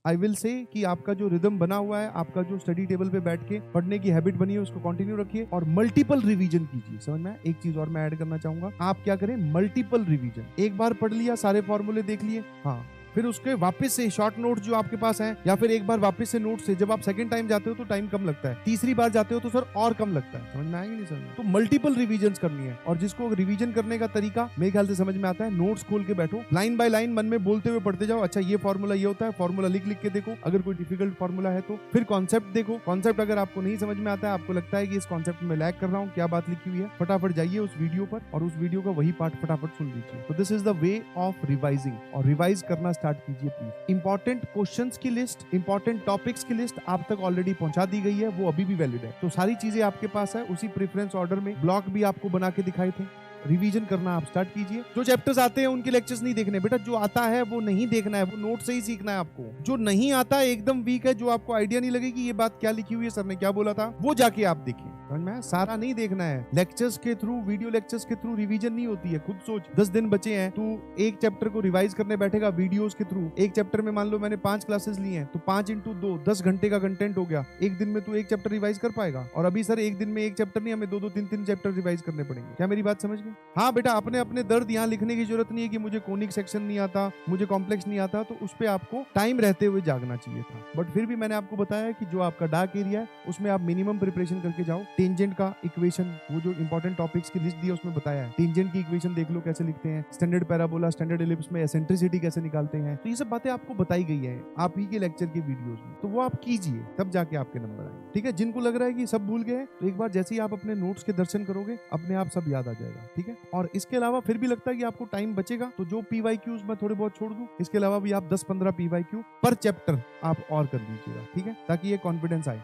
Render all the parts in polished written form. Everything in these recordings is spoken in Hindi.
आई विल से कि आपका जो रिदम बना हुआ है, आपका जो स्टडी टेबल पे बैठ के पढ़ने की हैबिट बनी है, उसको कंटिन्यू रखिए और मल्टीपल रिवीजन कीजिए। समझ में? एक चीज और मैं ऐड करना चाहूंगा, आप क्या करें, मल्टीपल रिवीजन। एक बार पढ़ लिया, सारे फॉर्मूले देख लिए, हाँ, फिर उसके वापस से शॉर्ट नोट्स जो आपके पास हैं, या फिर एक बार वापस से नोट्स से, जब आप सेकंड टाइम जाते हो तो टाइम कम लगता है, तीसरी बार जाते हो तो सर और कम लगता है। समझ में आएगी नहीं? समझ में? तो मल्टीपल रिवीजन करनी है। और जिसको रिवीजन करने का तरीका मेरे ख्याल से समझ में आता है, नोट्स खोल के बैठो, लाइन बाय लाइन मन में बोलते हुए पढ़ते जाओ। अच्छा, ये फॉर्मूला ये होता है, फॉर्मूला लिख लिख के देखो, अगर कोई डिफिकल्ट फॉर्मूला है तो। फिर कॉन्सेप्ट देखो, कॉन्सेप्ट अगर आपको नहीं समझ में आता है, आपको लगता है कि इस कॉन्सेप्ट में लैग कर रहा हूँ, क्या बात लिखी हुई है, फटाफट जाइए उस वीडियो पर और उस वीडियो का वही पार्ट फटाफट सुन लीजिए। तो this is the way of revising, और रिवाइज करना स्टार्ट कीजिए प्लीज। इंपॉर्टेंट क्वेश्चंस की लिस्ट, इंपॉर्टेंट टॉपिक्स की लिस्ट आप तक ऑलरेडी पहुंचा दी गई है, वो अभी भी वैलिड है। तो सारी चीजें आपके पास है, उसी प्रेफरेंस ऑर्डर में ब्लॉक भी आपको बना के दिखाए थे। रिवीजन करना आप स्टार्ट कीजिए। जो चैप्टर्स आते हैं उनके लेक्चर्स नहीं देखने बेटा, जो आता है वो नहीं देखना है, वो नोट से ही सीखना है आपको। जो नहीं आता, एकदम वीक है, जो आपको आइडिया नहीं लगेगी ये बात क्या लिखी हुई है, सर ने क्या बोला था, वो जाके आप देखिए। समझ में? सारा नहीं देखना है। लेक्चर्स के थ्रू, वीडियो लेक्चर्स के थ्रू रिवीजन नहीं होती है। खुद सोच, 10 दिन बचे हैं, तू एक चैप्टर को रिवाइज करने बैठेगा वीडियोस के थ्रू। एक चैप्टर में मान लो मैंने 5 क्लासेस ली हैं, तो 5 इंटू 2 10 घंटे का कंटेंट हो गया। एक दिन में तू एक चैप्टर रिवाइज कर पाएगा? और अभी सर एक दिन में एक चैप्टर नहीं, हमें 2-2 3-3 चैप्टर रिवाइज करने पड़ेंगे। क्या मेरी बात समझ गए? हाँ बेटा, अपने अपने दर्द यहाँ लिखने की जरूरत नहीं है कि मुझे कोनिक सेक्शन नहीं आता, मुझे कॉम्प्लेक्स नहीं आता, तो उस पर आपको टाइम रहते हुए जागना चाहिए था। बट फिर भी मैंने आपको बताया कि जो आपका डार्क एरिया है उसमें आप मिनिमम प्रिपरेशन करके जाओ। टेंजेंट का इक्वेशन, वो जो इंपॉर्टेंट टॉपिक्स की लिस्ट दी है उसमें बताया है, टेंजेंट की इक्वेशन देख लो कैसे लिखते हैं, स्टैंडर्ड पैराबोला, स्टैंडर्ड एलिप्स में एसेंट्रिसिटी कैसे निकालते हैं। तो ये सब बातें आपको बताई गई है आप ही के लेक्चर के वीडियोस में, तो वो आप कीजिए, तब जाके आपके नंबर आए। ठीक है? जिनको लग रहा है कि सब भूल गए, तो एक बार जैसे ही आप अपने नोट्स के दर्शन करोगे, अपने आप सब याद आ जाएगा। ठीक है? और इसके अलावा फिर भी लगता है कि आपको टाइम बचेगा, तो जो पीवाईक्यूज मैं थोड़े बहुत छोड़ दूं, इसके अलावा भी आप 10-15 पीवाईक्यू पर चैप्टर आप और कर लीजिएगा। ठीक है? ताकि ये कॉन्फिडेंस आए।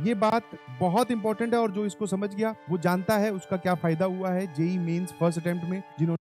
ये बात बहुत इंपॉर्टेंट है, और जो इसको समझ गया वो जानता है उसका क्या फायदा हुआ है जेई मेंस फर्स्ट अटेम्प्ट में। जिन्होंने